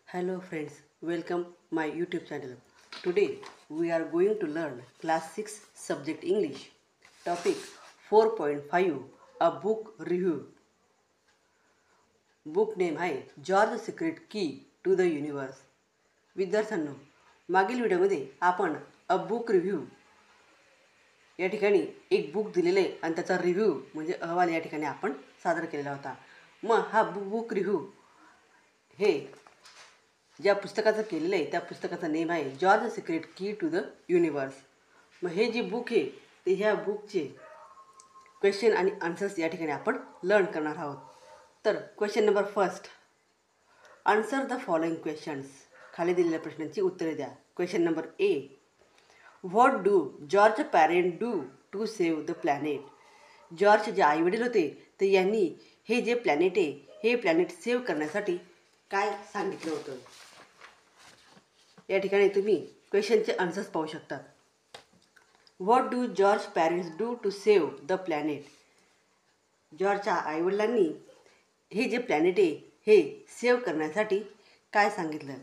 Hello friends, welcome my YouTube channel. Today we are going to learn class 6 subject English. Topic 4.5 A book review. Book name आहे George secret key to the universe. विद्यार्थ्यांनो, मागील व्हिडिओमध्ये आपण a book review या ठिकाणी एक book दिलेले आणि त्याचा रिव्ह्यू म्हणजे अहवाल या ठिकाणी आपण सादर केलेला होता. मग हा बुक रिव्ह्यू हे ज्या पुस्तकाचं केलेलं आहे त्या पुस्तकाचं नेम आहे George secret key to the universe. मग हे जे बुक आहे ते ह्या बुकचे क्वेश्चन आणि आन्सर्स या ठिकाणी आपण लर्न करणार आहोत. तर question number first, answer the following questions. खाली दिलेल्या प्रश्नांची उत्तरे द्या. Question number A, what do George parent do to save the planet. George जे आईवडील होते तर यांनी हे जे प्लॅनेट आहे हे प्लॅनेट सेव्ह करण्यासाठी काय सांगितलं होतं. या ठिकाणी तुम्ही क्वेश्चनचे आन्सर्स पाहू शकता. What do George parents do to save the planet. जॉर्जच्या आईवडिलांनी हे जे प्लॅनेट आहे हे सेव्ह करण्यासाठी काय सांगितलं.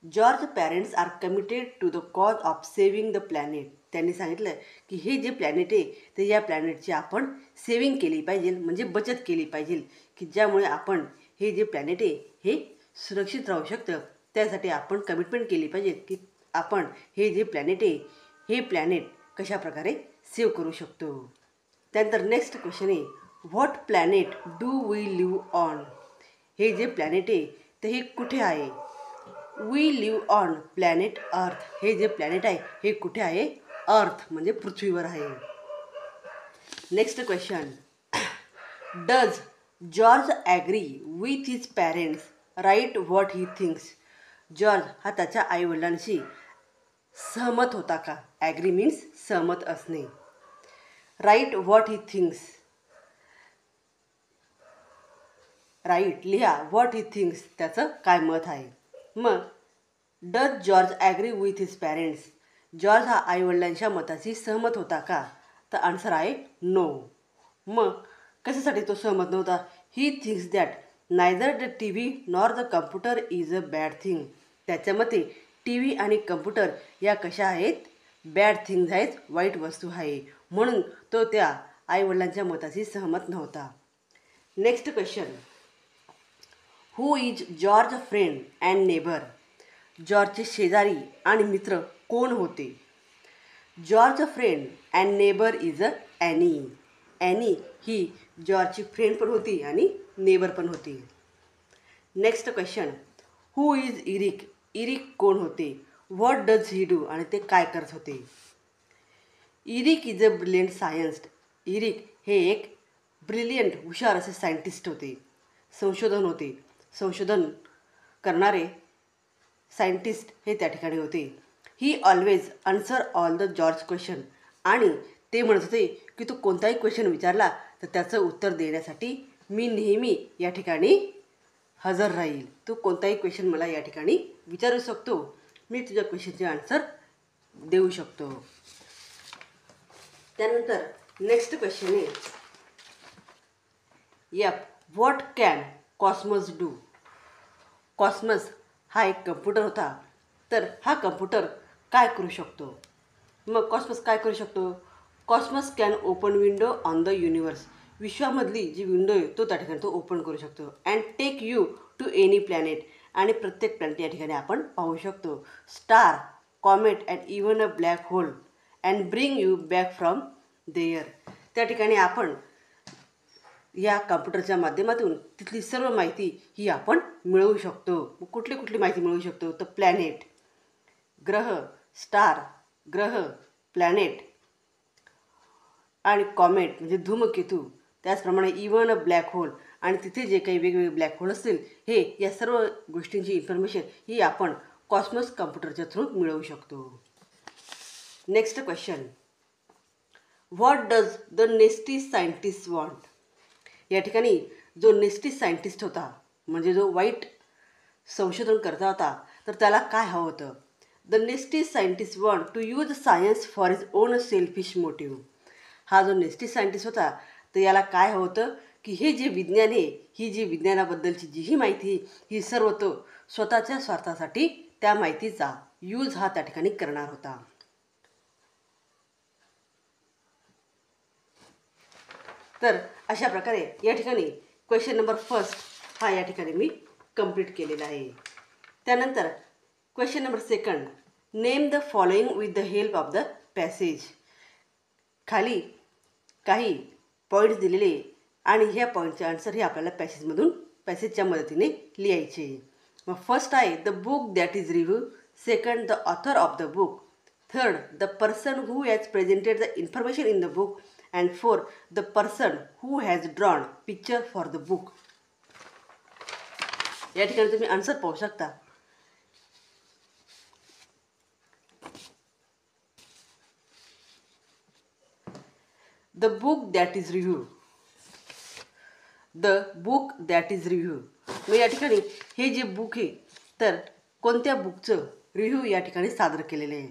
George parents are committed to the cause of saving the planet. त्यांनी सांगितलं की हे जे प्लॅनेट आहे ते या प्लॅनेटची आपण सेव्हिंग केली पाहिजे, म्हणजे बचत केली पाहिजे, की ज्यामुळे आपण हे जे प्लॅनेट आहे हे सुरक्षित राहू शकतं. त्यासाठी आपण कमिटमेंट केली पाहिजे की आपण हे जे प्लॅनेट आहे हे प्लॅनेट कशाप्रकारे सेव्ह करू शकतो. त्यानंतर नेक्स्ट क्वेश्चन आहे, what planet do we live on. हे जे प्लॅनेट आहे तर हे कुठे आहे. वी लिव्ह ऑन प्लॅनेट अर्थ. हे जे प्लॅनेट आहे हे कुठे आहे. अर्थ म्हणजे पृथ्वीवर आहे. Next question, does George agree with his parents write what he thinks. जॉर्ज हा त्याच्या आईवडिलांशी सहमत होता का. ॲग्री मीन्स सहमत असणे. Write what he thinks, write लिहा व्हॉट ही थिंक्स त्याचं काय मत आहे. मग does George agree with his parents. जॉर्ज हा आईवडिलांच्या मताशी सहमत होता का. तर आन्सर आहे नो. मग कशासाठी तो सहमत नव्हता. He thinks that neither the T V nor the computer is a bad thing. त्याच्या मते टी व्ही आणि कम्प्युटर या कशा आहेत, बॅड थिंग्ज आहेत, वाईट वस्तू आहे, म्हणून तो त्या आईवडिलांच्या मताशी सहमत नव्हता. Next question, who is George friend and neighbour. जॉर्जचे शेजारी आणि मित्र कोण होते. George friend and neighbour is a Annie. Annie ही जॉर्जची फ्रेंड पण होती आणि नेबर पण होती. Next question, who is Eric. Eric कोण होते. What does he do. आणि ते काय करत होते. Eric is a brilliant scientist. Eric हे एक ब्रिलियंट हुशार असे सायंटिस्ट होते, संशोधन होते. संशोधन करणारे सायंटिस्ट हे त्या ठिकाणी होते. ही always answer all the George question. आणि ते म्हणत होते की तू कोणताही क्वेश्चन विचारला तर त्याचं उत्तर देण्यासाठी मी नेहमी या ठिकाणी हजर राहील. तू कोणताही क्वेश्चन मला या ठिकाणी विचारू शकतो, मी तुझ्या क्वेश्चनचे आन्सर देऊ शकतो. त्यानंतर नेक्स्ट क्वेश्चन आहे, F what can cosmos do. Cosmos हा एक कम्प्युटर होता, तर हा कम्प्युटर काय करू शकतो. मग कॉस्मस काय करू शकतो. Cosmos can open window on the universe. विश्वामधली जी विंडो आहे तो त्या ठिकाणी तो ओपन करू शकतो. And take you to any planet. आणि प्रत्येक प्लॅनेट या ठिकाणी आपण पाहू शकतो. Star, comet and even a black hole and bring you back from there. त्या ठिकाणी आपण या कम्प्युटरच्या माध्यमातून तिथली सर्व माहिती ही आपण मिळवू शकतो. कुठली कुठली माहिती मिळवू शकतो तर प्लॅनेट, ग्रह, स्टार, ग्रह, प्लॅनेट आणि कॉमेट म्हणजे धूमकेतू, त्याचप्रमाणे इवन अ ब्लॅक होल. आणि तिथे जे काही वेगवेगळे ब्लॅक होल असतील हे या सर्व गोष्टींची इन्फॉर्मेशन ही आपण कॉस्मस कम्प्युटरच्या थ्रू मिळवू शकतो. Next question, what does the nasty scientist want. या ठिकाणी जो नेस्टी सायंटिस्ट होता म्हणजे जो वाईट संशोधन करता होता तर त्याला काय हवं होतं. The nasty scientist want to use science for his own selfish motive. हा जो नेस्टी सायंटिस्ट होता तर याला काय हवं होतं की हे जे विज्ञान आहे, ही जी विज्ञानाबद्दलची जी ही माहिती आहे, ही सर्व तो स्वतःच्या स्वार्थासाठी त्या माहितीचा यूज हा त्या ठिकाणी करणार होता. तर अशा प्रकारे या ठिकाणी क्वेश्चन नंबर फर्स्ट हा या ठिकाणी मी कंप्लीट केलेला आहे. त्यानंतर question number second, name the following with the help of the passage. खाली काही पॉईंट्स दिलेले आणि ह्या पॉईंटचे आन्सर हे आपल्याला पॅसेजच्या मदतीने लिहायचे. मग फर्स्ट आहे the book that is review, second the author of the book, third the person who has presented the information in the book, and four the person who has drawn picture for the book. या ठिकाणी तुम्ही answer पाहू शकता. The book that is review, the book that is review. मग या ठिकाणी हे जे बुक आहे तर कोणत्या बुकचं रिव्ह्यू या ठिकाणी सादर केलेले आहे.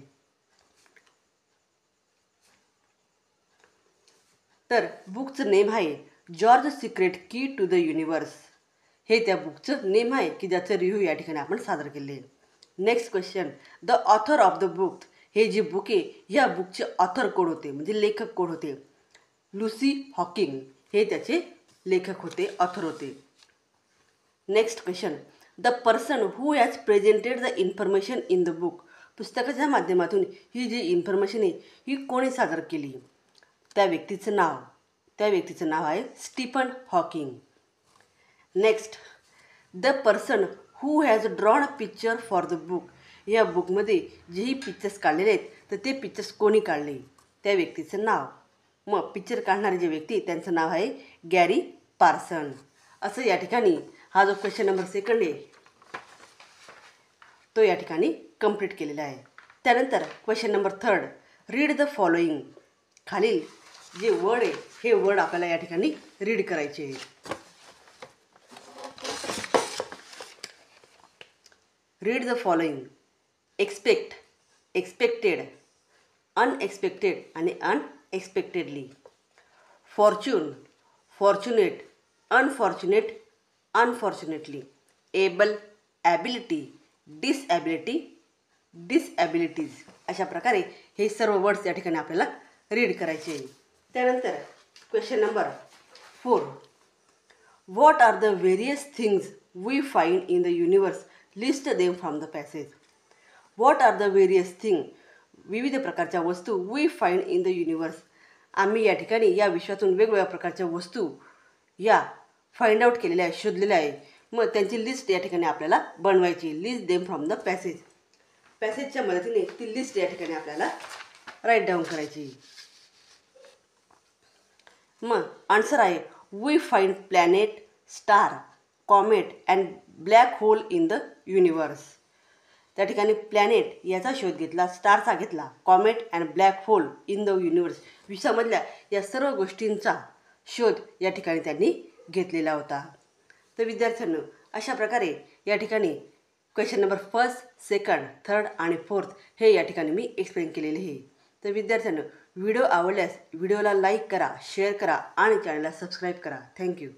तर बुकचं नेम आहे George secret key to the universe. हे त्या बुकचं नेम आहे की ज्याचं रिव्ह्यू या ठिकाणी आपण सादर केले आहे. Next question, the author of the book. हे जे बुक आहे ह्या बुकचे ऑथर कोण होते म्हणजे लेखक कोण होते. लुसी हॉकिंग हे त्याचे लेखक होते, ऑथर होते. Next question, the person who has presented the information in the book. पुस्तकाच्या माध्यमातून ही जी इन्फॉर्मेशन आहे ही कोणी सादर केली. त्या व्यक्तीचं नाव आहे Stephen Hawking. Next, the person who has drawn a picture for the book. या बुकमध्ये जेही पिक्चर्स काढलेले आहेत तर ते पिक्चर्स कोणी काढले, त्या व्यक्तीचं नाव. मग पिक्चर काढणारे जे व्यक्ती त्यांचं नाव आहे गॅरी पार्सन. असं या ठिकाणी हा जो क्वेश्चन नंबर सेकंड आहे तो या ठिकाणी कंप्लीट केलेला आहे. त्यानंतर question number third, read the following. खालील जे वर्ड आहे हे वर्ड आपल्याला या ठिकाणी रीड करायचे आहे. Read the following. Expect, expected, unexpected आणि unexpectedly. Fortune, fortunate, unfortunate, unfortunately. Able, ability, disability, disabilities. अशा प्रकारे हे सर्व वर्ड्स या ठिकाणी आपल्याला रीड करायचे आहे. त्यानंतर question number 4, what are the various things we find in the universe, list them from the passage. What are the various thing, विविध प्रकारच्या वस्तू, we find in the universe. आम्ही या ठिकाणी या विश्वातून वेगवेगळ्या प्रकारच्या वस्तू या फाइंड आउट केलेल्या आहे, शोधलेल्या आहे. मग त्यांची लिस्ट या ठिकाणी आपल्याला बनवायची. List them from the passage. पॅसेजच्या मदतीने ती लिस्ट या ठिकाणी आपल्याला राईट डाऊन करायची. मग आन्सर आहे we find planet, star, comet and black hole in the universe. त्या ठिकाणी प्लॅनेट याचा शोध घेतला, स्टारचा घेतला, comet and black hole in the universe, विश्वामधल्या या सर्व गोष्टींचा शोध या ठिकाणी त्यांनी घेतलेला होता. तर विद्यार्थ्यांनो अशा प्रकारे या ठिकाणी question number first, second, third आणि फोर्थ हे या ठिकाणी मी एक्सप्लेन केलेले आहे. तर विद्यार्थ्यांनो व्हिडिओ आवडल्यास व्हिडिओला लाईक करा, शेअर करा आणि चॅनलला सबस्क्राईब करा. थँक्यू.